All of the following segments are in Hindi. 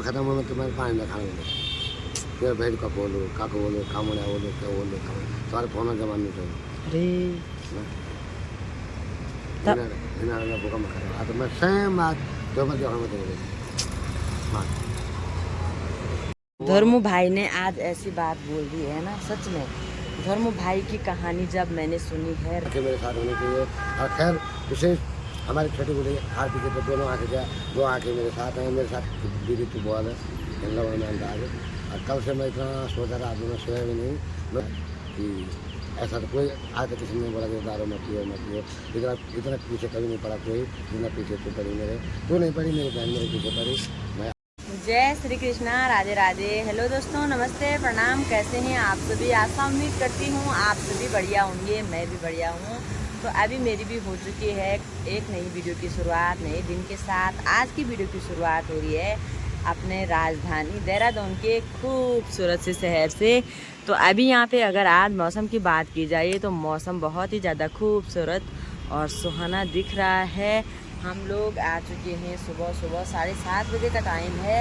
खत्म हो तो मैं पानी ना खाऊंगा फिर भेज का बोलो काको बोलो कामड़ा बोलो क्या बोलो तुम्हारे फोन जमा नहीं चाहिए अरे भूखा मैं खा तो मैं सेम बात जो मैं धर्मू भाई ने आज ऐसी बात बोल दी है ना, सच में धर्मू भाई की कहानी जब मैंने सुनी है मेरे साथ होनी चाहिए। और खैर विशेष हमारी छोटी बड़ी आरती के तो दोनों आके क्या दो आके मेरे साथ हैं, मेरे साथ दीदी तू बहुत है इन लोगों ने अंदाज। और कल से मैं इतना सोचा रहा आदमी में सोया भी नहीं कि ऐसा तो कोई आज तक किसी ने बोला कि दारू मत पियो मत पियो। इतना पीछे कभी नहीं पड़ा कोई, जितना पीछे तू पड़ी मेरे, तू नहीं पड़ी मेरी बहन मेरे पीछे पड़ी। मैं जय श्री कृष्णा, राधे राधे। हेलो दोस्तों, नमस्ते, प्रणाम। कैसे हैं आप सभी? आशा उम्मीद करती हूँ आप सभी बढ़िया होंगे, मैं भी बढ़िया हूँ। तो अभी मेरी भी हो चुकी है एक नई वीडियो की शुरुआत, नए दिन के साथ। आज की वीडियो की शुरुआत हो रही है अपने राजधानी देहरादून के खूबसूरत से शहर से। तो अभी यहाँ पे अगर आज मौसम की बात की जाए तो मौसम बहुत ही ज़्यादा खूबसूरत और सुहाना दिख रहा है। हम लोग आ चुके हैं सुबह 7:30 बजे का टाइम है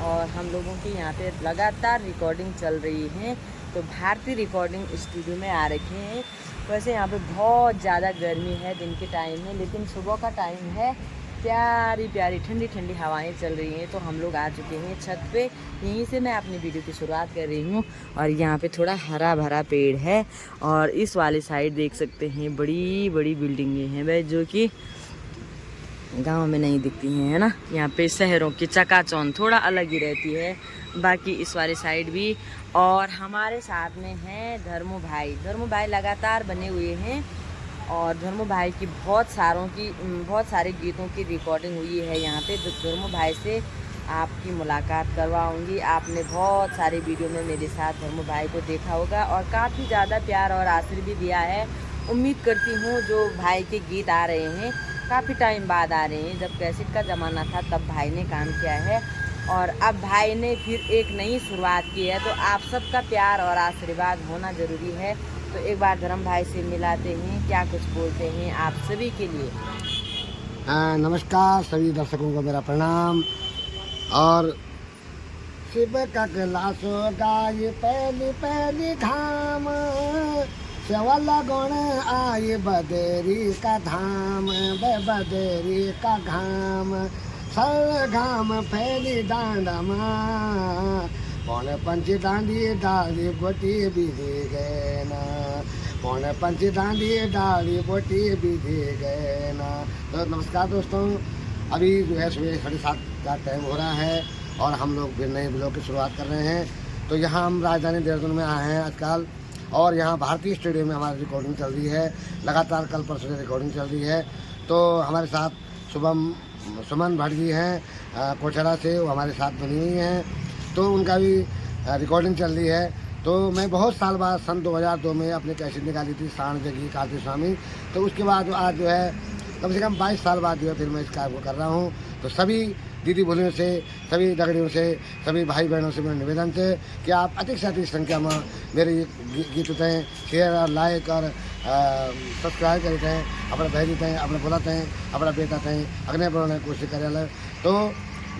और हम लोगों की यहाँ पे लगातार रिकॉर्डिंग चल रही है। तो भारतीय रिकॉर्डिंग स्टूडियो में आ रखे हैं। वैसे यहाँ पे बहुत ज़्यादा गर्मी है दिन के टाइम में, लेकिन सुबह का टाइम है, प्यारी प्यारी ठंडी ठंडी हवाएं चल रही हैं। तो हम लोग आ चुके हैं छत पे, यहीं से मैं अपनी वीडियो की शुरुआत कर रही हूँ। और यहाँ पे थोड़ा हरा भरा पेड़ है और इस वाली साइड देख सकते हैं बड़ी बड़ी बिल्डिंगें हैं भाई, जो कि गांव में नहीं दिखती हैं, है ना। यहाँ पे शहरों की चकाचौंध थोड़ा अलग ही रहती है, बाकी इस वाली साइड भी। और हमारे साथ में हैं धर्मू भाई लगातार बने हुए हैं और धर्मू भाई की बहुत सारे गीतों की रिकॉर्डिंग हुई है यहाँ पे। धर्मू भाई से आपकी मुलाकात करवाऊंगी। आपने बहुत सारे वीडियो में मेरे साथ धर्मू भाई को देखा होगा और काफ़ी ज़्यादा प्यार और आशीर्वाद भी दिया है। उम्मीद करती हूँ जो भाई के गीत आ रहे हैं काफ़ी टाइम बाद आ रहे हैं, जब कैसेट का ज़माना था तब भाई ने काम किया है और अब भाई ने फिर एक नई शुरुआत की है। तो आप सबका प्यार और आशीर्वाद होना ज़रूरी है। तो एक बार धर्म भाई से मिलाते हैं, क्या कुछ बोलते हैं आप सभी के लिए। नमस्कार सभी दर्शकों को मेरा प्रणाम। और शिव का कैलाशो गाय पहली पहली धाम, सेवल गुण आए बदेरी का धाम, बदेरी का घाम, सर घाम फैली डांडमा, पौने पंची डांडी डाली बोटी बिधी गए ना, पौने पंची डांडी डाली बोटी बिधी गए ना। तो नमस्कार दोस्तों, अभी जो है सुबह 7:30 का टाइम हो रहा है और हम लोग फिर नए ब्लॉग की शुरुआत कर रहे हैं। तो यहाँ हम राजधानी देहरादून में आए हैं आजकल और यहाँ भारतीय स्टेडियम में हमारी रिकॉर्डिंग चल रही है, लगातार कल परसों से रिकॉर्डिंग चल रही है। तो हमारे साथ सुमन भट्ट जी हैं कोठरा से, वो हमारे साथ बनी हुई हैं, तो उनका भी रिकॉर्डिंग चल रही है। तो मैं बहुत साल बाद सन 2002 में अपनी कैसेट निकाली थी साण जगी कार्तिक स्वामी। तो उसके बाद आज जो है कम से कम 22 साल बाद जो है फिर मैं इस कार्य को कर रहा हूँ। तो सभी दीदी बोलियों से, सभी दगड़ियों से, सभी भाई बहनों से मेरा निवेदन है कि आप अधिक से अधिक संख्या में मेरे गीत हैं शेयर और लाइक और सब्सक्राइब करते हैं, अपना भेजते हैं, अपना बोलाते हैं, अपना बेटाते हैं, अगले बढ़ने की कोशिश करें। तो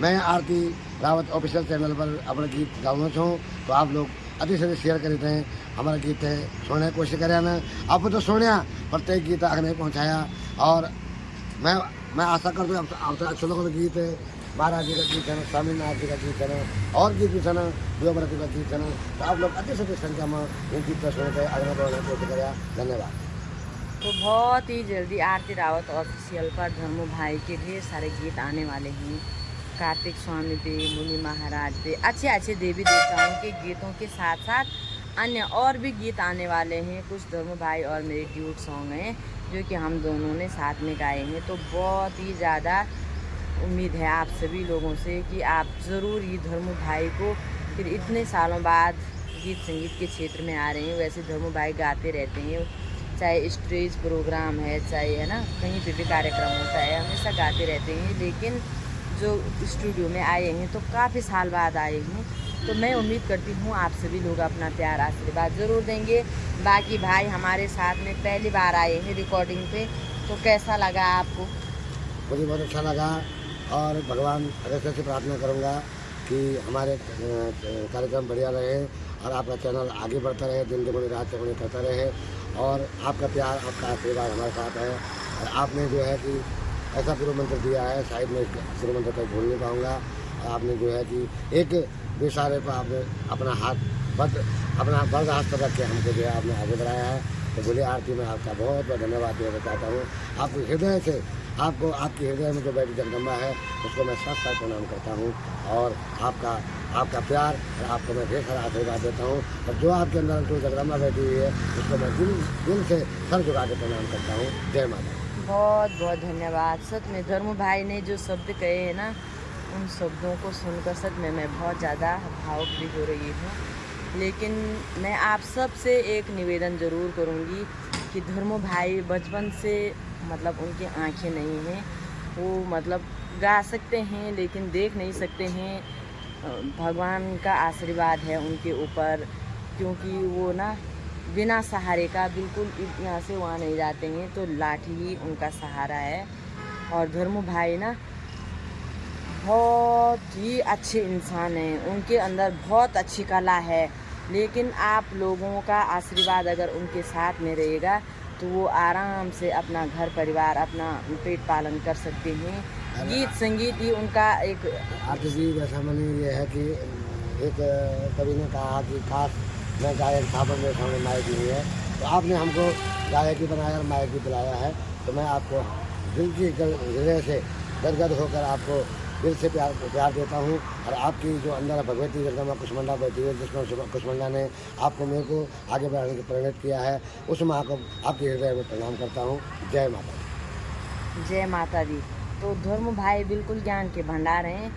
मैं आरती रावत ऑफिशियल चैनल पर अपना गीत गाऊँ हूँ, तो आप लोग अधिक से अधिक शेयर करते हैं, हमारा गीत है सुनने की कोशिश करें। आप तो सुनिया प्रत्येक गीत अगले पहुँचाया और मैं आशा करता हूँ आप अच्छे लोगों का गीत है, महाराज जी का गीत है, स्वामीनाथ जी का गीत है और गीत भी सुना देवव्रत का गीत है। तो आप लोग अधिक से अधिक संख्या में इन गीत को सुनते हैं, आगे बढ़ने की कोशिश करें। धन्यवाद। तो बहुत ही जल्दी आरती रावत ऑफिशियल पर धर्मू भाई के ढेर सारे गीत आने वाले हैं। कार्तिक स्वामी पे, मुनि महाराज पे, अच्छे देवी देवताओं के गीतों के साथ साथ अन्य और भी गीत आने वाले हैं। कुछ धर्मू भाई और मेरे ड्यूट सॉन्ग हैं जो कि हम दोनों ने साथ में गाए हैं। तो बहुत ही ज़्यादा उम्मीद है आप सभी लोगों से कि आप ज़रूर ये धर्मू भाई को फिर इतने सालों बाद गीत संगीत के क्षेत्र में आ रहे हैं। वैसे धर्मू भाई गाते रहते हैं, चाहे स्टेज प्रोग्राम है, चाहे है ना कहीं पे भी कार्यक्रम होता है, हमेशा गाते रहते हैं। लेकिन जो स्टूडियो में आए हैं तो काफ़ी साल बाद आए हैं। तो मैं उम्मीद करती हूँ आप सभी लोग अपना प्यार आशीर्वाद ज़रूर देंगे। बाकी भाई हमारे साथ में पहली बार आए हैं रिकॉर्डिंग पे, तो कैसा लगा आपको? मुझे बहुत अच्छा लगा और भगवान अगस्त से प्रार्थना करूँगा कि हमारे कार्यक्रम बढ़िया रहे और आपका चैनल आगे बढ़ता रहे, दिन दुगुनी रात चौगुनी करता रहे। और आपका प्यार, आपका आशीर्वाद हमारे साथ है। और आपने जो है कि ऐसा गुरु मंत्र दिया है, शायद मैं गुरु मंत्र तक भूल नहीं पाऊँगा। आपने जो है कि एक बेसारे पर आपने अपना अपना बर्द हाथ पर रख के हमको जो है आपने आगे बढ़ाया है। तो बोले आरती में आपका बहुत बहुत धन्यवाद देना चाहता हूँ। आपको हृदय से, आपको आपके हृदय में जो बैठी जगदम्बा है उसको मैं साथ साथ प्रणाम करता हूँ। और आपका प्यार और आपको मैं ढेर सारा आशीर्वाद देता हूँ। और जो आपके अंदर जो जगदम्बा बैठी हुई है उसको मैं दिल से सर झुका के प्रणाम करता हूँ। जय माता। बहुत बहुत धन्यवाद। सच में धर्म भाई ने जो शब्द कहे हैं ना, उन शब्दों को सुनकर सच में मैं बहुत ज़्यादा भावुक भी हो रही हूँ। लेकिन मैं आप सब से एक निवेदन ज़रूर करूँगी कि धर्म भाई बचपन से मतलब उनकी आंखें नहीं हैं, वो मतलब गा सकते हैं लेकिन देख नहीं सकते हैं। भगवान का आशीर्वाद है उनके ऊपर, क्योंकि वो ना बिना सहारे का बिल्कुल यहाँ से वहाँ नहीं जाते हैं, तो लाठी ही उनका सहारा है। और धर्म भाई ना बहुत ही अच्छे इंसान हैं, उनके अंदर बहुत अच्छी कला है। लेकिन आप लोगों का आशीर्वाद अगर उनके साथ में रहेगा तो वो आराम से अपना घर परिवार, अपना पेट पालन कर सकते हैं। गीत संगीत ही उनका एक आरती जी जैसा मैंने ये है कि एक कवि ने कहा कि काश मैं गायक था पर मेरे सामने मायक नहीं है। तो आपने हमको गायक ही बनाया और मायक ही दिलाया है। तो मैं आपको दिल की हृदय से गदगद होकर आपको दिल से प्यार देता हूँ। और आपकी जो अंदर भगवती जगदम्बा कुष्मांडा बैठी है, जिसमें कुष्मांडा ने आपको मेरे को आगे बढ़ाने की प्रेरित किया है, उस माँ को आपके हृदय में प्रणाम करता हूँ। जय माता दी। जय माता दी। तो धर्म भाई बिल्कुल ज्ञान के भंडार हैं।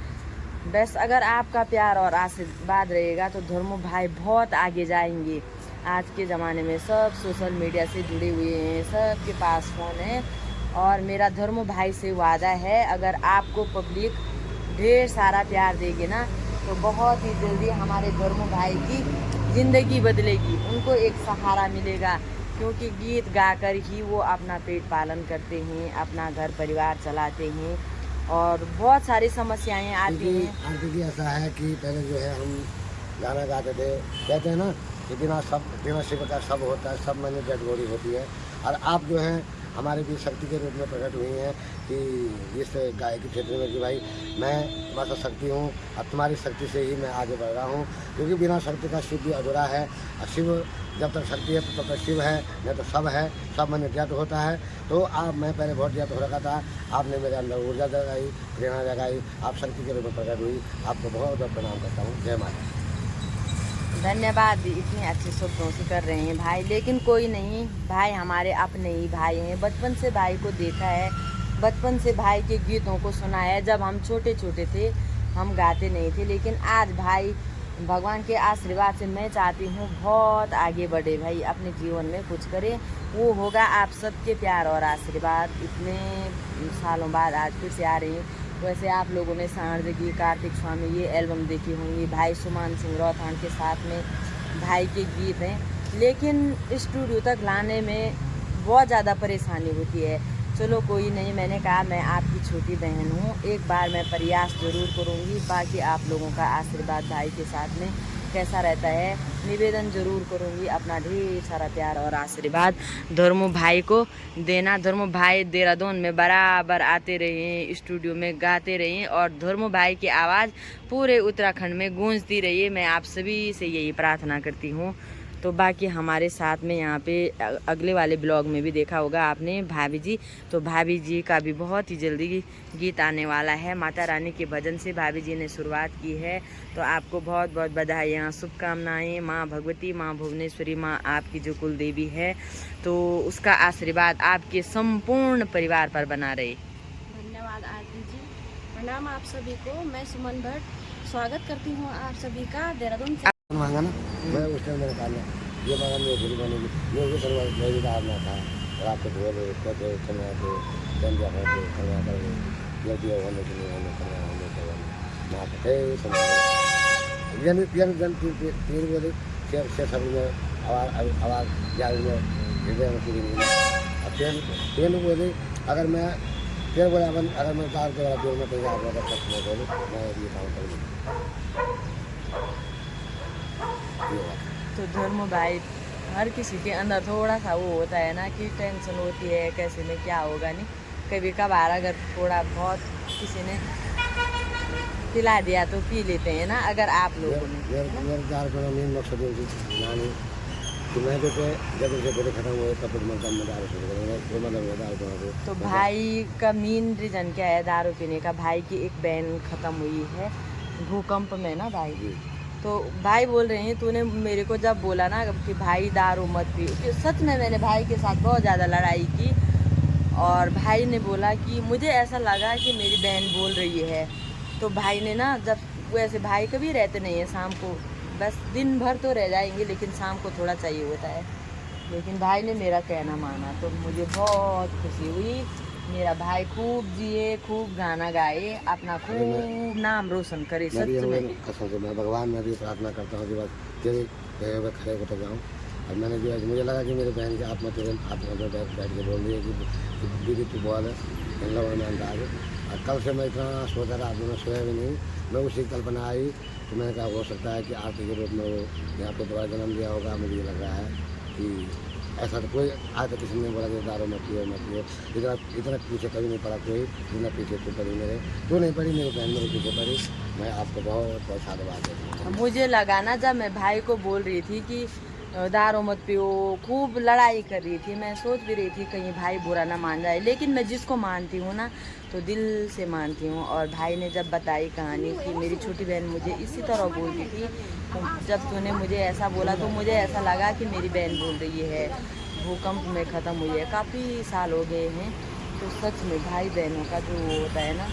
बस अगर आपका प्यार और आशीर्वाद रहेगा तो धर्म भाई बहुत आगे जाएंगे। आज के ज़माने में सब सोशल मीडिया से जुड़े हुए हैं, सबके पास फ़ोन है। और मेरा धर्म भाई से वादा है, अगर आपको पब्लिक ढेर सारा प्यार देगी ना तो बहुत ही जल्दी हमारे धर्म भाई की ज़िंदगी बदलेगी, उनको एक सहारा मिलेगा। क्योंकि गीत गाकर ही वो अपना पेट पालन करते हैं, अपना घर परिवार चलाते हैं और बहुत सारी समस्याएं आती हैं। आरती जी ऐसा है कि पहले जो है हम गाना गाते थे, कहते हैं ना कि बिना शिव का सब होता है, सब मैंने डेड बॉडी होती है। और आप जो है हमारे भी शक्ति के रूप में प्रकट हुई हैं कि इस गायकी क्षेत्र में कि भाई मैं तुम्हारा शक्ति हूँ और तुम्हारी शक्ति से ही मैं आगे बढ़ रहा हूँ। क्योंकि बिना शक्ति का शिव भी अधूरा है, और शिव जब तक शक्ति है तब तक शिव है, नहीं तो सब है, सब मैंने ज्ञात होता है। तो मैं पहले बहुत ज्ञात हो रखा था, आपने मेरे अंदर ऊर्जा जगाई, प्रेरणा जगाई, आप शक्ति के रूप में प्रकट हुई। आपको बहुत बहुत प्रणाम करता हूँ। जय माता। धन्यवाद, इतने अच्छे शब्दों से कर रहे हैं भाई। लेकिन कोई नहीं, भाई हमारे अपने ही भाई हैं। बचपन से भाई को देखा है, बचपन से भाई के गीतों को सुना है। जब हम छोटे छोटे थे हम गाते नहीं थे, लेकिन आज भाई भगवान के आशीर्वाद से मैं चाहती हूँ बहुत आगे बढ़े भाई, अपने जीवन में कुछ करे। वो होगा आप सबके प्यार और आशीर्वाद। इतने सालों बाद आज फिर से आ रही हूँ। वैसे आप लोगों ने सांझगी कार्तिक स्वामी ये एल्बम देखी होंगी, भाई सुमान सिंह रौथान के साथ में भाई के गीत हैं, लेकिन स्टूडियो तक लाने में बहुत ज़्यादा परेशानी होती है। चलो कोई नहीं, मैंने कहा मैं आपकी छोटी बहन हूँ, एक बार मैं प्रयास ज़रूर करूँगी। बाकी आप लोगों का आशीर्वाद भाई के साथ में कैसा रहता है, निवेदन ज़रूर करूँगी अपना ढेर सारा प्यार और आशीर्वाद धर्मो भाई को देना। धर्मो भाई देहरादून में बराबर आते रहिए, स्टूडियो में गाते रहिए और धर्मो भाई की आवाज़ पूरे उत्तराखंड में गूंजती रहिए। मैं आप सभी से यही प्रार्थना करती हूँ। तो बाकी हमारे साथ में यहाँ पे अगले वाले ब्लॉग में भी देखा होगा आपने भाभी जी, तो भाभी जी का भी बहुत ही जल्दी गीत आने वाला है। माता रानी के भजन से भाभी जी ने शुरुआत की है, तो आपको बहुत बहुत बधाइयाँ, शुभकामनाएँ। माँ भगवती, माँ भुवनेश्वरी, माँ आपकी जो कुल देवी है, तो उसका आशीर्वाद आपके संपूर्ण परिवार पर बना रहे। धन्यवाद आरती जी। प्रणाम आप सभी को। मैं सुमन भट्ट स्वागत करती हूँ आप सभी का देहरादून से। मांगा ना मैं उस टाइम मैंने कहा ये मांगा मेरे गुरु बनेगी, मैं भी सर्व मेरी का आपना था। और आपको धोए थे कहते चलना थे जन जा करके करना कर ये दिया होने के लिए होने करना होने के ना कहे समझ यानी जन जन तीन बोले से सब में आवाज़ जाल में हृदय में पूरी नहीं। अब तीन बोले अगर मैं फिर बोले अपन अगर मैं दाल के वाला में तैयार हो तब तक मैं बोलूँ मैं ये काम करूँगा। तो धर्म भाई, हर किसी के अंदर थोड़ा सा वो होता है ना कि टेंशन होती है कैसे में क्या होगा, नहीं कभी कभार अगर थोड़ा बहुत किसी ने पिला दिया तो पी लेते हैं ना। अगर आप लोगों ने मेरे दाल का मेन मकसद है नानी कि मैं जैसे जब उनसे बोले खत्म हुए तब फिर मतलब मैं दारू शुरू करूँगा मतलब दारू को। तो भाई का मेन रीज़न क्या है दारू पीने का? भाई की एक बहन ख़त्म हुई है भूकंप में ना भाई। तो भाई बोल रहे हैं तूने मेरे को जब बोला ना कि भाई दारू मत पी, कि सच में मैंने भाई के साथ बहुत ज़्यादा लड़ाई की और भाई ने बोला कि मुझे ऐसा लगा कि मेरी बहन बोल रही है। तो भाई ने ना, जब वैसे भाई कभी रहते नहीं है शाम को, बस दिन भर तो रह जाएंगे लेकिन शाम को थोड़ा चाहिए होता है, लेकिन भाई ने मेरा कहना माना तो मुझे बहुत खुशी हुई। मेरा भाई खूब जिए, खूब गाना गाए, अपना खूब नाम रोशन करे। सच में कसम से मैं भगवान में भी प्रार्थना करता हूँ कि बस तेरे खड़े होकर जाऊँ। और मैंने जो है मुझे लगा कि मेरे बहन की आत्मा तेरे आत्मा में बैठ के बोल रही है कि दीदी तू बोल इन लोगों में अंदाज। और कल से मैं इतना सोचा रहा मैं सोया भी नहीं, मैं उसी कल्पना आई तो मैंने कहा हो सकता है कि आरती के रूप में वो यहाँ पे दोबारा जन्म दिया होगा। मुझे ये लग रहा है कि ऐसा तो कोई आज तक किसी ने बोला कि दारू मत पियो मत पियो। इतना पीछे कभी नहीं पड़ा कोई, जितना पीछे तू पड़ी मेरे, तू नहीं पड़ी मेरी बहन मेरे पीछे पड़ी। मैं आपको बहुत बहुत साधुवाद देता हूँ। मुझे लगा ना जब मैं भाई को बोल रही थी कि दारू मत पियो, खूब लड़ाई कर रही थी, मैं सोच भी रही थी कहीं भाई बुरा ना मान जाए, लेकिन मैं जिसको मानती हूँ ना तो दिल से मानती हूँ। और भाई ने जब बताई कहानी कि मेरी छोटी बहन मुझे इसी तरह बोलती थी, तो जब तूने मुझे ऐसा बोला तो मुझे ऐसा लगा कि मेरी बहन बोल रही है भूकंप में ख़त्म हुई है, काफ़ी साल हो गए हैं। तो सच में भाई बहनों का जो होता है ना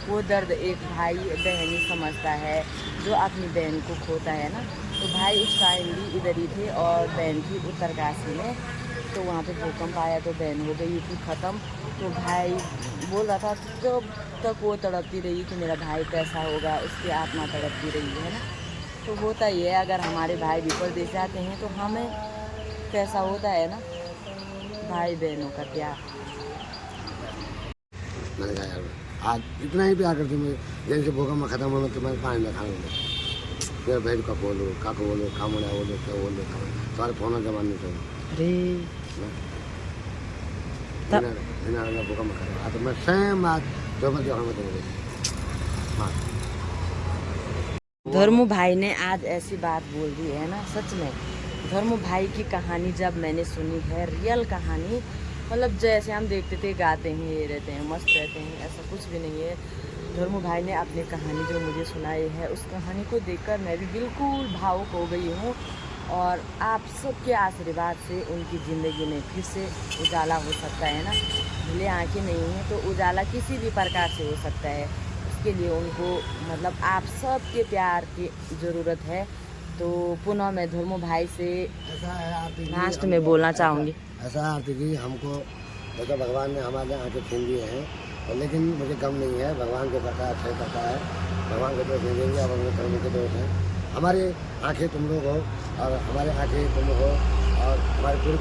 वो दर्द एक भाई बहन ही समझता है जो अपनी बहन को खोता है ना। तो भाई उस टाइम भी इधर ही थे और बहन थी उत्तरकाशी में, तो वहाँ पे भूकंप आया तो बहन हो गई थी ख़त्म। तो भाई बोल रहा था जब तक वो तड़पती रही कि मेरा भाई कैसा होगा, उसकी आत्मा तड़पती रही है ना। तो होता ही है, अगर हमारे भाई भी परदेश जाते हैं तो हमें कैसा होता है ना भाई बहनों का प्यार। मैंने कहा यार आज इतना ही प्यार करती मैं, जैसे भूकंप में खत्म होना तो मैं पानी में खाना बोलो मेरे बहन का बोलो काको बोलो कामड़ा बोलो क्या बोलो सारे फोन जमान नहीं चाहिए। अरे भूकंप में खत्म तो मैं सेम बात जो मैं हाँ। धर्मू भाई ने आज ऐसी बात बोल दी है ना, सच में धर्मू भाई की कहानी जब मैंने सुनी है, रियल कहानी, मतलब जैसे हम देखते थे गाते हैं ये रहते हैं मस्त रहते हैं, ऐसा कुछ भी नहीं है। धर्मू भाई ने अपनी कहानी जो मुझे सुनाई है उस कहानी को देखकर मैं भी बिल्कुल भावुक हो गई हूँ। और आप सबके आशीर्वाद से उनकी ज़िंदगी में फिर से उजाला हो सकता है ना। भले आँखें नहीं हैं तो उजाला किसी भी प्रकार से हो सकता है, उसके लिए उनको मतलब आप सबके प्यार की ज़रूरत है। तो पुनः मैं धर्मू भाई से लास्ट में बोलना चाहूँगी, ऐसा आरती जी हमको जैसा भगवान ने हमारे आँखें छीन दिए हैं, और लेकिन मुझे गम नहीं है, भगवान को करता है अच्छा ही करता है, भगवान के दोष नहीं देंगे और अपने कर्मों के दोष हैं। हमारी आँखें तुम लोग हो और हमारे आँखें तुम लोग हो और हमारे पूरे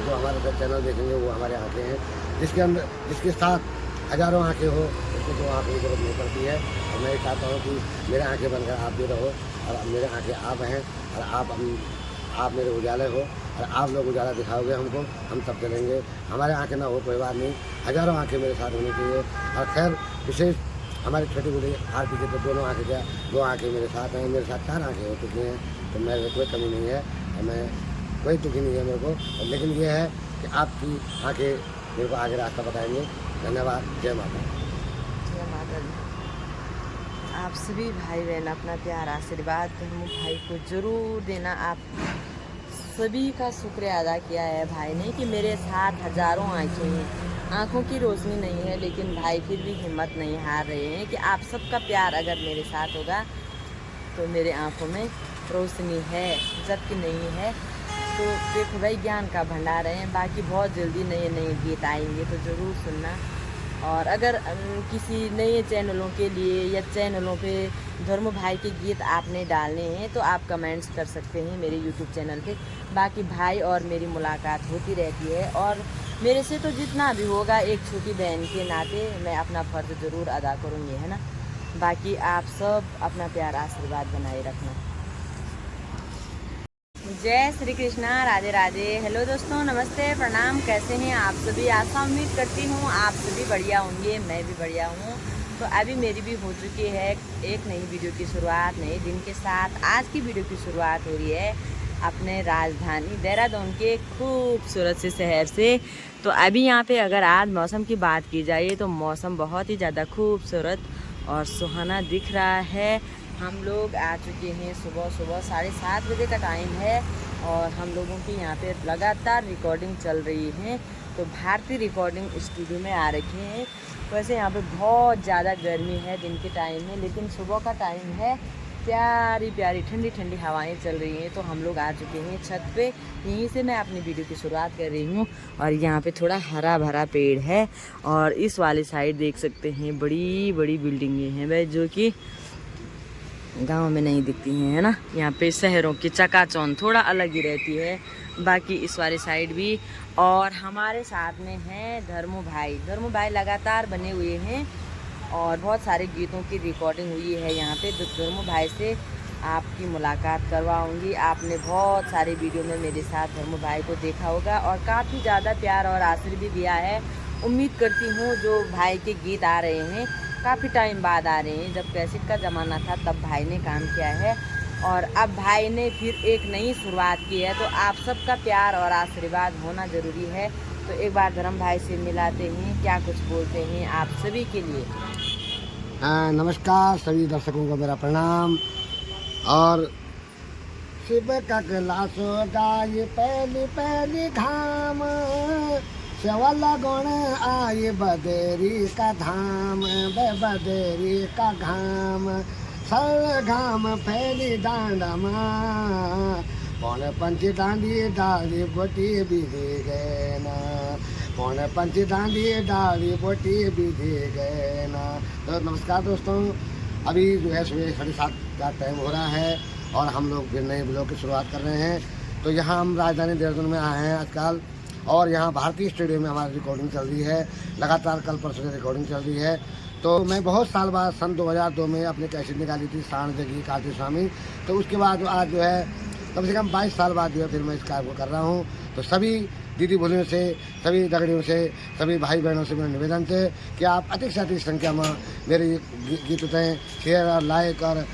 जो हमारे चैनल देखेंगे वो हमारे आँखें हैं, जिसके अंदर जिसके साथ हज़ारों आँखें हो उसको दो आँखों की जरूरत नहीं पड़ती है। और मैं ये चाहता हूँ कि मेरे आँखें बनकर आप भी रहो और मेरे आँखें आप हैं और आप मेरे उजाले हो और आप लोग उजाला दिखाओगे हमको, हम तब चलेंगे। हमारे आंखें ना हो कोई बात नहीं, हज़ारों आंखें मेरे साथ होनी चाहिए। और खैर विशेष हमारी छोटी बूढ़ी आरती के तो दोनों आंखें क्या दो आंखें मेरे साथ हैं, मेरे साथ 4 आंखें हो चुकी हैं, तो मेरे कोई कमी नहीं है और मैं कोई दुखी नहीं है मेरे को। लेकिन ये है कि आपकी आंखें मेरे को आगे रास्ता बताएंगे। धन्यवाद। जय माता। जय माता दी। आप सभी भाई बहन अपना प्यार आशीर्वाद धर्मू भाई को ज़रूर देना। आप सभी का शुक्रिया अदा किया है भाई ने कि मेरे साथ हज़ारों आँखें हैं, आँखों की रोशनी नहीं है लेकिन भाई फिर भी हिम्मत नहीं हार रहे हैं कि आप सबका प्यार अगर मेरे साथ होगा तो मेरे आँखों में रोशनी है, जबकि नहीं है तो देखो भाई ज्ञान का भंडार है। बाकी बहुत जल्दी नए नए गीत आएंगे तो ज़रूर सुनना। और अगर किसी नए चैनलों के लिए या चैनलों पे धर्मू भाई के गीत आपने डालने हैं तो आप कमेंट्स कर सकते हैं मेरे यूट्यूब चैनल पे। बाकी भाई और मेरी मुलाकात होती रहती है और मेरे से तो जितना भी होगा एक छोटी बहन के नाते मैं अपना फ़र्ज़ ज़रूर अदा करूँगी, है ना। बाकी आप सब अपना प्यार आशीर्वाद बनाए रखना। जय श्री कृष्णा, राधे राधे। हेलो दोस्तों, नमस्ते, प्रणाम, कैसे हैं आप सभी। आशा उम्मीद करती हूँ आप सभी बढ़िया होंगे, मैं भी बढ़िया हूँ। तो अभी मेरी भी हो चुकी है एक नई वीडियो की शुरुआत, नए दिन के साथ। आज की वीडियो की शुरुआत हो रही है अपने राजधानी देहरादून के खूबसूरत से शहर से। तो अभी यहाँ पे अगर आज मौसम की बात की जाए तो मौसम बहुत ही ज़्यादा खूबसूरत और सुहाना दिख रहा है। हम लोग आ चुके हैं सुबह 7:30 बजे का टाइम है और हम लोगों की यहाँ पे लगातार रिकॉर्डिंग चल रही है। तो भारतीय रिकॉर्डिंग स्टूडियो में आ रखे हैं। वैसे यहाँ पे बहुत ज़्यादा गर्मी है दिन के टाइम में, लेकिन सुबह का टाइम है, प्यारी प्यारी ठंडी ठंडी हवाएं चल रही हैं। तो हम लोग आ चुके हैं छत पे, यहीं से मैं अपनी वीडियो की शुरुआत कर रही हूँ। और यहाँ पे थोड़ा हरा भरा पेड़ है और इस वाली साइड देख सकते हैं बड़ी बड़ी बिल्डिंगें हैं भाई, जो कि गांव में नहीं दिखती हैं, है ना। यहाँ पे शहरों की चकाचौंध थोड़ा अलग ही रहती है। बाकी इस वाली साइड भी। और हमारे साथ में हैं धर्मू भाई लगातार बने हुए हैं और बहुत सारे गीतों की रिकॉर्डिंग हुई है यहाँ पे। धर्मू भाई से आपकी मुलाकात करवाऊंगी। आपने बहुत सारे वीडियो में मेरे साथ धर्मू भाई को देखा होगा और काफ़ी ज़्यादा प्यार और आशीर्वाद भी दिया है। उम्मीद करती हूँ जो भाई के गीत आ रहे हैं काफ़ी टाइम बाद आ रहे हैं, जब कैसेट का ज़माना था तब भाई ने काम किया है और अब भाई ने फिर एक नई शुरुआत की है। तो आप सबका प्यार और आशीर्वाद होना ज़रूरी है। तो एक बार धर्म भाई से मिलाते हैं, क्या कुछ बोलते हैं आप सभी के लिए। नमस्कार सभी दर्शकों को मेरा प्रणाम। और शिव का कैलाशो गाय पहली पहली घाम, सेवला गुण आए बदेरी का धाम, बदेरी का घाम, सर घाम फैली डांडमा, पौने पंची डांडी डाली बोटी बिधी गए ना, पौने पंची डांडी डाली बोटी बिधी गए ना। तो नमस्कार दोस्तों, अभी जो है सुबह 7:30 का टाइम हो रहा है और हम लोग फिर नए ब्लॉग की शुरुआत कर रहे हैं। तो यहाँ हम राजधानी देहरादून में आए हैं आजकल और यहाँ भारतीय स्टूडियो में हमारी रिकॉर्डिंग चल रही है। लगातार कल परसों से रिकॉर्डिंग चल रही है। तो मैं बहुत साल बाद सन 2002 में अपनी कैसेट निकाली थी सांड जगी कार्तिक स्वामी। तो उसके बाद आज जो है कम से कम 22 साल बाद जो है फिर मैं इस कार्य को कर रहा हूँ। तो सभी दीदी बोलियों से, सभी दगड़ियों से, सभी भाई बहनों से मेरा निवेदन है कि आप अधिक से अधिक संख्या में मेरे गीत हैं शेयर और लाइक और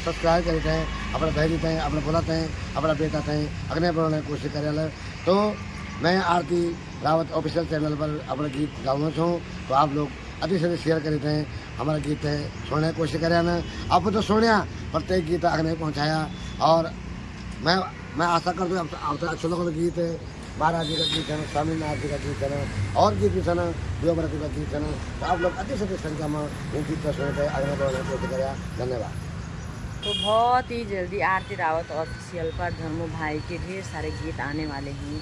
सब्सक्राइब करते हैं, अपना भेजते हैं, अपना बोलाते हैं, अपना बेटा हैं, अगले बनाने की कोशिश करें। तो मैं आरती रावत ऑफिशियल चैनल पर अपना गीत गाऊँ हूँ। तो आप लोग अधिक से अधिक शेयर करते हैं, हमारा गीत है सुनने की कोशिश करें ना। आप तो सुनिया प्रत्येक गीत अगले पहुँचाया और मैं आशा करता हूँ आप अच्छे लोगों का गीत है, महाराज जी का गीत है ना, स्वामीनाथ जी का गीत है ना, और गीत भी है ना, देवव्रत का गीत है ना। तो आप लोग अधिक से अधिक संख्या में इन गीत को सुनते अगले बढ़ने की कोशिश करें। धन्यवाद। तो बहुत ही जल्दी आरती रावत ऑफिशियल पर धर्मू भाई के ढेर सारे गीत आने वाले हैं।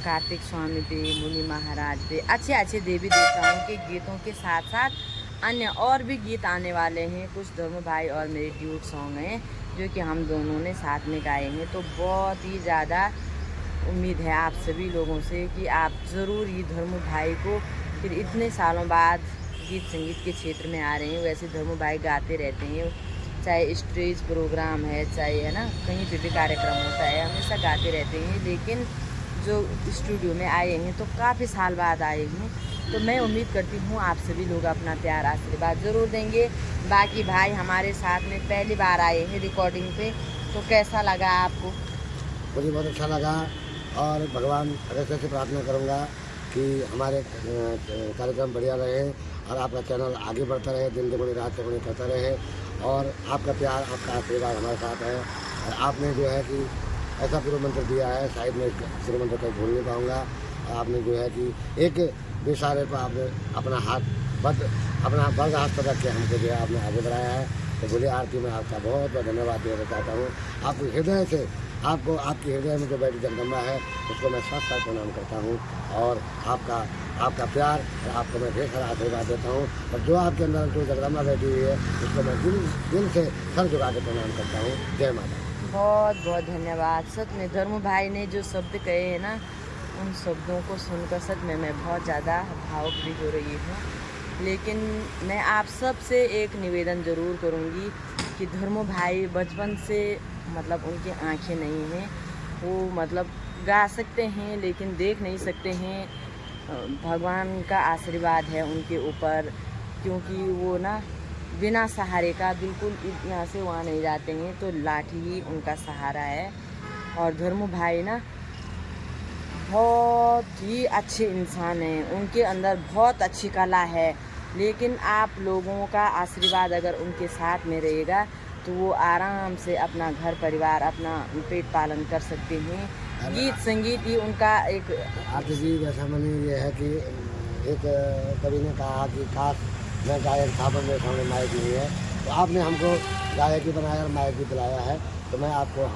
कार्तिक स्वामी पे, मुनि महाराज पे, अच्छे अच्छे देवी देवताओं के गीतों के साथ साथ अन्य और भी गीत आने वाले हैं। कुछ धर्मू भाई और मेरे ड्यूट सॉन्ग हैं जो कि हम दोनों ने साथ में गाए हैं। तो बहुत ही ज़्यादा उम्मीद है आप सभी लोगों से कि आप ज़रूर ये धर्मू भाई को फिर इतने सालों बाद गीत संगीत के क्षेत्र में आ रहे हैं। वैसे धर्मू भाई गाते रहते हैं, चाहे स्टेज प्रोग्राम है, चाहे है ना कहीं पे भी कार्यक्रम होता है, हमेशा गाते रहते हैं। लेकिन जो स्टूडियो में आए हैं तो काफ़ी साल बाद आए हैं। तो मैं उम्मीद करती हूँ आप सभी लोग अपना प्यार आशीर्वाद ज़रूर देंगे। बाकी भाई हमारे साथ में पहली बार आए हैं रिकॉर्डिंग पे, तो कैसा लगा आपको? मुझे बहुत अच्छा लगा और भगवान अगस्त से प्रार्थना करूँगा कि हमारे कार्यक्रम बढ़िया रहे और आपका चैनल आगे बढ़ता रहे, दिन दुगुनी रात चौगुनी करता रहे। और आपका प्यार, आपका आशीर्वाद हमारे साथ है। और आपने जो है कि ऐसा पूरा मंत्र दिया है, शायद मैं पूरे मंत्र को भूल नहीं पाऊँगा। आपने जो है कि एक बेसारे पर आपने अपना बर्द हाथ पर रख के हमको जो है आपने आगे बढ़ाया है। तो बोलिए आरती में आपका बहुत बहुत धन्यवाद देना चाहता हूँ। आपको हृदय से, आपको आपके हृदय में जो बैठी जगदम्बा है उसको मैं साथ साथ प्रणाम करता हूँ। और आपका प्यार और आपको मैं ढेर सारा आशीर्वाद देता हूँ। और जो आपके अंदर जो जगदम्बा बैठी हुई है उसको मैं दिल से सर झुका के प्रणाम करता हूँ। जय माता। बहुत बहुत धन्यवाद। सच में धर्मू भाई ने जो शब्द कहे हैं ना, उन शब्दों को सुनकर सच में मैं बहुत ज़्यादा भावुक भी हो रही हूँ। लेकिन मैं आप सब से एक निवेदन ज़रूर करूँगी कि धर्मो भाई बचपन से मतलब उनकी आँखें नहीं हैं, वो मतलब गा सकते हैं लेकिन देख नहीं सकते हैं। भगवान का आशीर्वाद है उनके ऊपर, क्योंकि वो ना बिना सहारे का बिल्कुल यहाँ से वहाँ नहीं जाते हैं, तो लाठी ही उनका सहारा है। और धर्मो भाई ना बहुत ही अच्छे इंसान हैं, उनके अंदर बहुत अच्छी कला है। लेकिन आप लोगों का आशीर्वाद अगर उनके साथ में रहेगा तो वो आराम से अपना घर परिवार, अपना पेट पालन कर सकते हैं। गीत संगीत ही उनका एक आरती जी, वैसा मैंने ये है कि एक कवि ने कहा कि काश मैं गायक था पर मेरे सामने माइक नहीं है, तो आपने हमको गायक ही बनाया और माइक भी दिलाया है। तो मैं आपको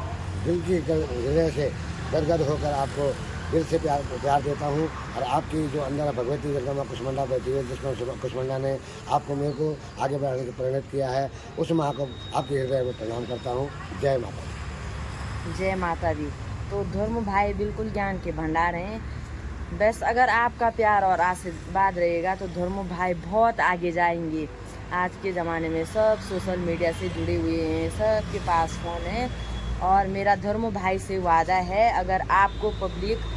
दिल की हृदय से गदगद होकर आपको दिल से प्यार देता हूँ। और आपकी जो अंदर भगवती जगदम्बा कुष्मांडा बैठी है, जिसमें कुष्मांडा ने आपको मेरे को आगे बढ़ाने को प्रेरित किया है, उस माँ को आपके हृदय में प्रणाम करता हूँ। जय माता। जय माता दी। तो धर्म भाई बिल्कुल ज्ञान के भंडार हैं। बस अगर आपका प्यार और आशीर्वाद रहेगा तो धर्म भाई बहुत आगे जाएंगे। आज के ज़माने में सब सोशल मीडिया से जुड़े हुए हैं, सबके पास फ़ोन है। और मेरा धर्म भाई से वादा है, अगर आपको पब्लिक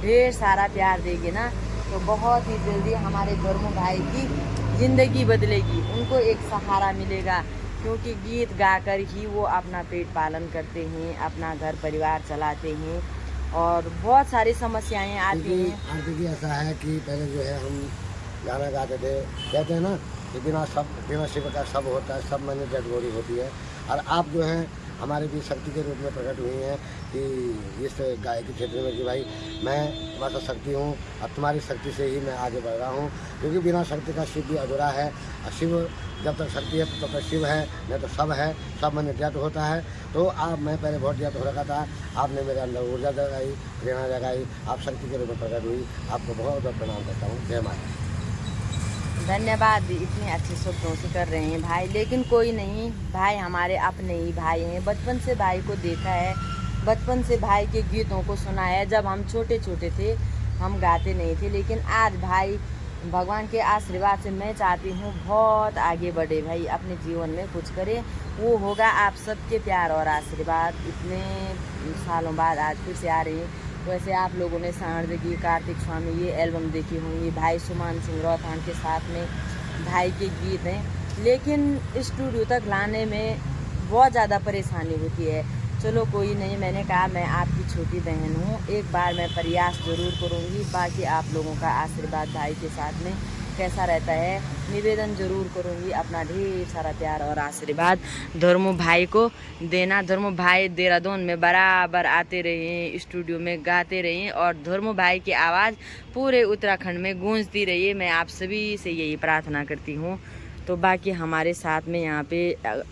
ढेर सारा प्यार देगी ना तो बहुत ही जल्दी हमारे धर्म भाई की ज़िंदगी बदलेगी, उनको एक सहारा मिलेगा। क्योंकि गीत गाकर ही वो अपना पेट पालन करते हैं, अपना घर परिवार चलाते हैं और बहुत सारी समस्याएं आती हैं। आरती जी, ऐसा है कि पहले जो है हम गाना गाते थे, कहते हैं ना कि बिना शिव का सब होता है, सब मैंने डेड बॉडी होती है। और आप जो हैं हमारे भी शक्ति के रूप में प्रकट हुई हैं कि इस गायकी क्षेत्र में कि भाई मैं तुम्हारा शक्ति हूँ और तुम्हारी शक्ति से ही मैं आगे बढ़ रहा हूँ। क्योंकि बिना शक्ति का शिव भी अधूरा है, और शिव जब तक शक्ति है तब तक शिव है, नहीं तो सब है, सब मैंने ज्ञात होता है। तो मैं पहले बहुत ज्ञात हो रखा था, आपने मेरे अंदर ऊर्जा जगाई, प्रेरणा जगाई, आप शक्ति के रूप में प्रकट हुई। आपको बहुत बहुत प्रणाम करता हूँ। जय माता। धन्यवाद, इतने अच्छे शब्दों से कर रहे हैं भाई। लेकिन कोई नहीं, भाई हमारे अपने ही भाई हैं। बचपन से भाई को देखा है, बचपन से भाई के गीतों को सुना है। जब हम छोटे छोटे थे हम गाते नहीं थे, लेकिन आज भाई भगवान के आशीर्वाद से मैं चाहती हूँ बहुत आगे बढ़े भाई, अपने जीवन में कुछ करे। वो होगा आप सबके प्यार और आशीर्वाद। इतने सालों बाद आज फिर से आ रही है। वैसे आप लोगों ने सांझगी कार्तिक स्वामी ये एल्बम देखी होंगी, भाई सुमान सिंह रौथान के साथ में भाई के गीत हैं। लेकिन स्टूडियो तक लाने में बहुत ज़्यादा परेशानी होती है। चलो कोई नहीं, मैंने कहा मैं आपकी छोटी बहन हूँ, एक बार मैं प्रयास ज़रूर करूँगी। बाकी आप लोगों का आशीर्वाद भाई के साथ में कैसा रहता है, निवेदन ज़रूर करूँगी अपना ढेर सारा प्यार और आशीर्वाद धर्मो भाई को देना। धर्मो भाई देहरादून में बराबर आते रहे, स्टूडियो में गाते रहे और धर्मो भाई की आवाज़ पूरे उत्तराखंड में गूंजती रही। मैं आप सभी से यही प्रार्थना करती हूँ। तो बाकी हमारे साथ में यहाँ पे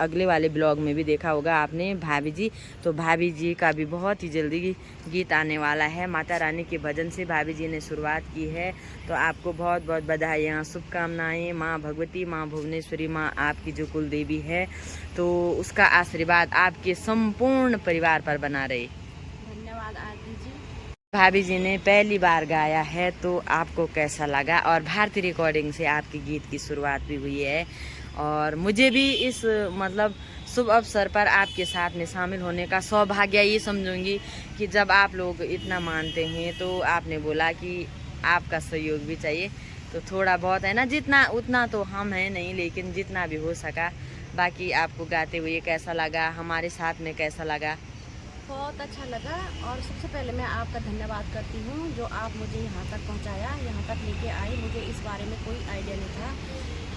अगले वाले ब्लॉग में भी देखा होगा आपने भाभी जी, तो भाभी जी का भी बहुत ही जल्दी गीत आने वाला है। माता रानी के भजन से भाभी जी ने शुरुआत की है, तो आपको बहुत बहुत बधाइयाँ, शुभकामनाएँ। माँ भगवती, माँ भुवनेश्वरी, माँ आपकी जो कुल देवी है, तो उसका आशीर्वाद आपके संपूर्ण परिवार पर बना रहे। धन्यवाद आरती जी। भाभी जी ने पहली बार गाया है, तो आपको कैसा लगा? और भारतीय रिकॉर्डिंग से आपके गीत की शुरुआत भी हुई है और मुझे भी इस मतलब शुभ अवसर पर आपके साथ में शामिल होने का सौभाग्य ये समझूंगी कि जब आप लोग इतना मानते हैं तो आपने बोला कि आपका सहयोग भी चाहिए। तो थोड़ा बहुत है ना, जितना उतना तो हम हैं नहीं, लेकिन जितना भी हो सका। बाकी आपको गाते हुए कैसा लगा, हमारे साथ में कैसा लगा? बहुत अच्छा लगा। और सबसे पहले मैं आपका धन्यवाद करती हूँ जो आप मुझे यहाँ तक पहुँचाया, यहाँ तक लेके आए। मुझे इस बारे में कोई आइडिया नहीं था।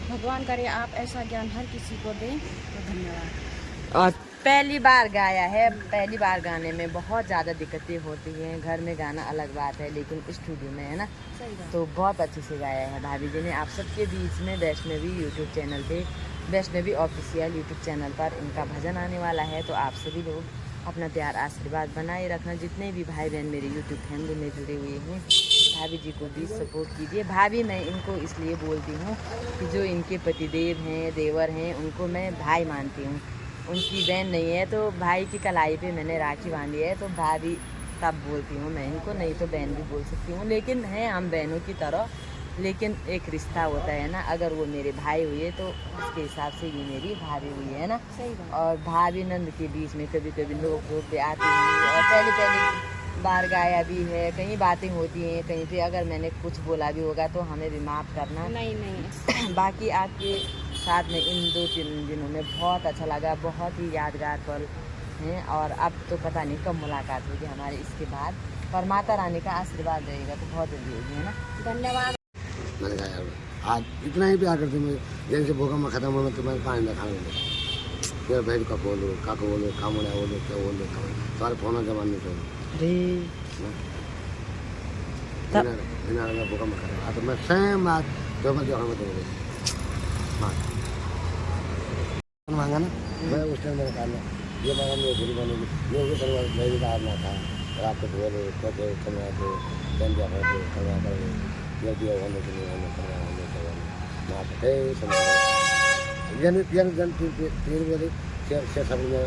भगवान करे आप ऐसा ज्ञान हर किसी को दें, तो धन्यवाद। और पहली बार गाया है, पहली बार गाने में बहुत ज़्यादा दिक्कतें होती हैं। घर में गाना अलग बात है, लेकिन स्टूडियो में है ना, सही बात। तो बहुत अच्छे से गाया है भाभी जी ने। आप सबके बीच में वैष्णवी यूट्यूब चैनल पे, वैष्णवी ऑफिशियल यूट्यूब चैनल पर इनका भजन आने वाला है। तो आप सभी लोग अपना प्यार आशीर्वाद बनाए रखना। जितने भी भाई बहन मेरे यूट्यूब फैमिली में जुड़े हुए हैं, भाभी जी को भी सपोर्ट कीजिए। भाभी मैं इनको इसलिए बोलती हूँ कि जो इनके पतिदेव हैं, देवर हैं, उनको मैं भाई मानती हूँ। उनकी बहन नहीं है, तो भाई की कलाई पे मैंने राखी बांधी है। तो भाभी तब बोलती हूँ मैं इनको, नहीं तो बहन भी बोल सकती हूँ। लेकिन है हम बहनों की तरह, लेकिन एक रिश्ता होता है ना, अगर वो मेरे भाई हुए तो उसके हिसाब से ये मेरी भाभी हुई है ना। सही बात। और भाभी नंद के बीच में कभी कभी लोग भी आते हैं, और पहले बार गाया भी है, कहीं बातें होती हैं कहीं पे, अगर मैंने कुछ बोला भी होगा तो हमें भी माफ़ करना। नहीं बाकी आपके साथ में इन 2-3 दिनों में बहुत अच्छा लगा, बहुत ही यादगार पल हैं। और अब तो पता नहीं कब मुलाकात होगी हमारी इसके बाद, पर माता रानी का आशीर्वाद रहेगा तो बहुत जल्दी होगी, है ना। धन्यवाद। मैंने कहा यार आज इतना ही प्यार करते मुझे, जैसे भूकंप खत्म हुआ मैं तुम्हारे पानी में खाने लगा, फिर बहन का बोलो काको बोलो काम बोला बोलो क्या बोलो तुम्हारे फोन जमा नहीं छोड़ो भूकंप खत्म तो मैं सेम आज जो मैं जो मांगा ना, मैं उस टाइम मैंने कहा ये मांगा मेरे गुरु बनेगी, ये भी परिवार मेरी धारणा था। रात को बोले खोते कमा दो बन जा होते कमा कर ये दिया होने के लिए होने कमा होने के लिए ना पते समझ यानी जन तीन बोले से सब में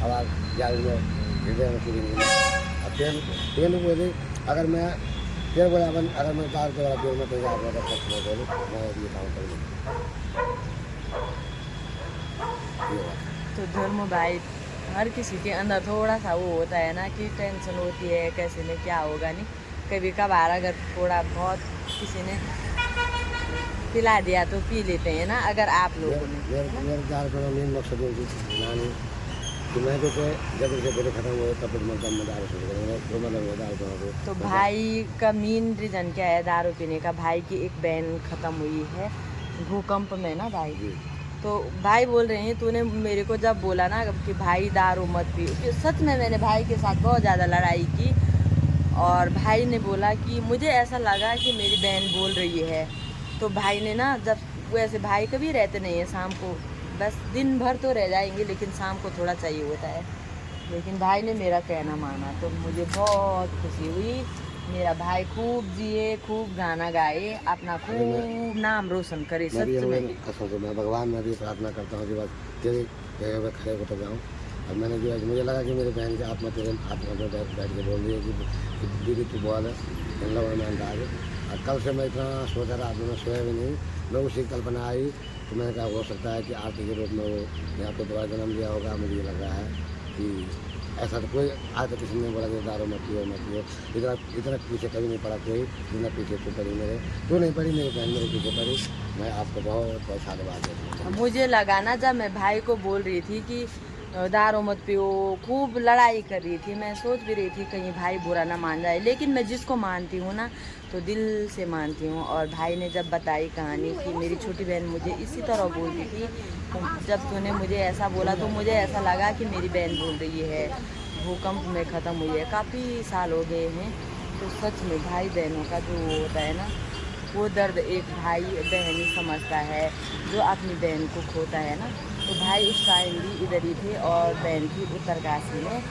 आवाज जाल में हृदय में शुरू हुई। तीन बोले अगर मैं फिर बोला अगर मैं दार के वाला पेड़ में तो जा रहा था मैं बोले मैं ये काम करूँगा। तो धर्म भाई, हर किसी के अंदर थोड़ा सा वो होता है ना कि टेंशन होती है कैसे में क्या होगा, नहीं कभी कभार अगर थोड़ा बहुत किसी ने पिला दिया तो पी लेते हैं ना। अगर आप लोगों ने मेरे दार का मेन मकसद है कि मैं तो जब से बड़े खत्म हुए तब तो भाई का मेन रीज़न क्या है दारू पीने का? भाई की एक बहन ख़त्म हुई है भूकंप में ना भाई, तो भाई बोल रहे हैं तूने मेरे को जब बोला ना कि भाई दारू मत पी, कि सच में मैंने भाई के साथ बहुत ज़्यादा लड़ाई की, और भाई ने बोला कि मुझे ऐसा लगा कि मेरी बहन बोल रही है। तो भाई ने ना, जब वैसे भाई कभी रहते नहीं है शाम को, बस दिन भर तो रह जाएंगे लेकिन शाम को थोड़ा चाहिए होता है, लेकिन भाई ने मेरा कहना माना तो मुझे बहुत खुशी हुई। मेरा भाई खूब जिए, खूब गाना गाए, अपना खूब नाम रोशन करे। सच में कसम से मैं भगवान में भी प्रार्थना करता हूँ कि बस तेरे कहे हुए खड़े होते जाऊँ। और मैंने जो मुझे लगा कि मेरे बहन के आत्मा तेरे आत्मा में बैठ के बोल रही है कि दीदी तू बोल है, इन लोगों ने अंदाज। और कल से मैं इतना सोचा रहा मैं सोया भी नहीं, मैं उसी कल्पना आई तो मैंने कहा हो सकता है कि आरती के रूप में वो यहाँ पे दोबारा जन्म लिया होगा। मुझे लग रहा है कि ऐसा तो कोई आज तक किसी ने बोला कि दारू मत पियो मत पियो, इतना पीछे कभी नहीं पड़ा कोई, जितना पीछे तो पड़ी मेरे तो नहीं पड़ी, मेरी बहन मेरे पीछे पड़ी। मैं आपको बहुत बहुत साधुवाद देता हूँ। मुझे लगा ना जब मैं भाई को बोल रही थी कि दारू मत पियो, खूब लड़ाई कर रही थी, मैं सोच भी रही थी कहीं भाई बुरा ना मान जाए, लेकिन मैं जिसको मानती हूँ ना तो दिल से मानती हूँ। और भाई ने जब बताई कहानी कि मेरी छोटी बहन मुझे इसी तरह बोलती थी, तो जब तूने मुझे ऐसा बोला तो मुझे ऐसा लगा कि मेरी बहन बोल रही है, भूकंप में ख़त्म हुई है, काफ़ी साल हो गए हैं। तो सच में भाई बहनों का जो होता है ना, वो दर्द एक भाई बहन ही समझता है जो अपनी बहन को खोता है ना। तो भाई उस टाइम भी इधर ही थे और बहन थी उत्तरकाशी में,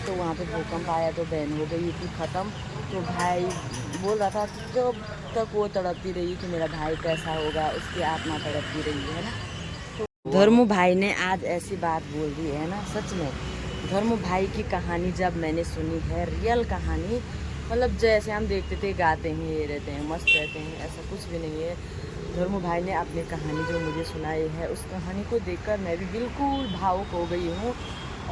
तो वहाँ पे भूकंप आया तो बहन हो गई थी ख़त्म। तो भाई बोल रहा था जब तक वो तड़पती रही कि मेरा भाई कैसा होगा, उसकी आत्मा तड़पती रही है ना। तो धर्मू भाई ने आज ऐसी बात बोल दी है ना, सच में धर्मू भाई की कहानी जब मैंने सुनी है, रियल कहानी, मतलब जैसे हम देखते थे गाते हैं ये रहते हैं मस्त रहते हैं, ऐसा कुछ भी नहीं है। धर्मू भाई ने अपनी कहानी जो मुझे सुनाई है, उस कहानी को देखकर मैं भी बिल्कुल भावुक हो गई हूँ।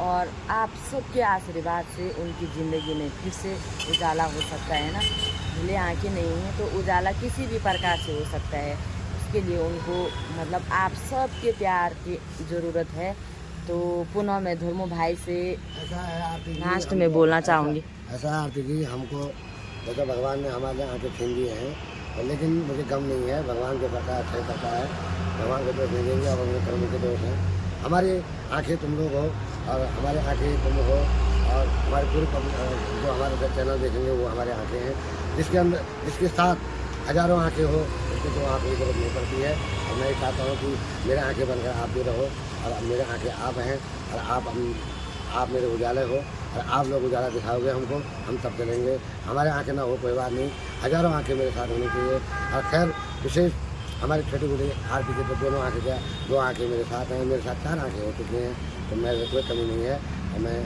और आप सबके आशीर्वाद से उनकी ज़िंदगी में फिर से उजाला हो सकता है ना। भले आंखें नहीं हैं तो उजाला किसी भी प्रकार से हो सकता है, उसके लिए उनको मतलब आप सबके प्यार की ज़रूरत है। तो पुनः मैं धर्मू भाई से लास्ट में बोलना चाहूँगी, ऐसा आरती की हमको जैसा भगवान ने हमारे आंखें छीन दिए हैं, लेकिन मुझे गम नहीं है, भगवान जो करता है अच्छा करता है, भगवान को दोष नहीं देंगे और उनके कर्म के दोष हैं। हमारी आंखें तुम लोग हो और हमारे आंखें तुम हो और हमारे पूरे जो हमारे चैनल देखेंगे वो हमारे आंखें हैं, जिसके साथ हज़ारों आंखें हो उसको तो आँख की जरूरत नहीं पड़ती है। और मैं चाहता हूँ कि मेरे आंखें बनकर आप भी रहो और मेरे आंखें आप हैं और आप मेरे उजाले हो और आप लोग उजाला दिखाओगे हमको, हम तब चलेंगे। हमारे आंखें ना हो कोई बात नहीं, हज़ारों आंखें मेरे साथ होनी चाहिए। और खैर विशेष हमारी छोटी बड़ी आरती के तो दोनों आंखें दो आंखें मेरे साथ हैं, मेरे साथ 4 आंखें हो चुकी हैं, तो मेरे कोई कमी नहीं है। और मैं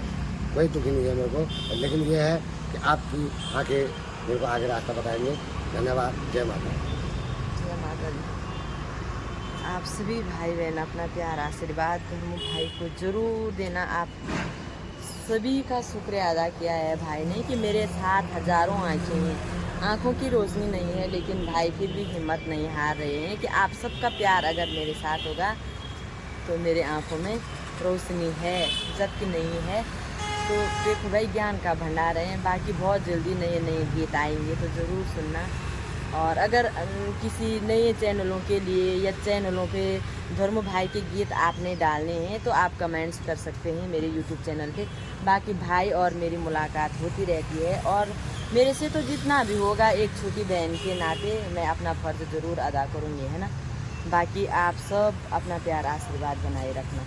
कोई दुखी नहीं है मेरे को, लेकिन ये है कि आपकी आके मेरे को आगे रास्ता बताएंगे। धन्यवाद। जय माता। जय माता दी। आप सभी भाई बहन अपना प्यार आशीर्वाद धर्मू भाई को जरूर देना। आप सभी का शुक्रिया अदा किया है भाई ने कि मेरे साथ हजारों आँखें हैं, आँखों की रोशनी नहीं है, लेकिन भाई फिर भी हिम्मत नहीं हार रहे हैं कि आप सबका प्यार अगर मेरे साथ होगा तो मेरे आँखों में रोशनी है, जबकि नहीं है तो देखो भाई ज्ञान का भंडार है। बाकी बहुत जल्दी नए नए गीत आएंगे तो ज़रूर सुनना। और अगर किसी नए चैनलों के लिए या चैनलों पे धर्म भाई के गीत आपने डालने हैं तो आप कमेंट्स कर सकते हैं मेरे यूट्यूब चैनल पे। बाकी भाई और मेरी मुलाकात होती रहती है और मेरे से तो जितना भी होगा एक छोटी बहन के नाते मैं अपना फ़र्ज़ ज़रूर अदा करूँगी, है ना। बाकी आप सब अपना प्यार आशीर्वाद बनाए रखना।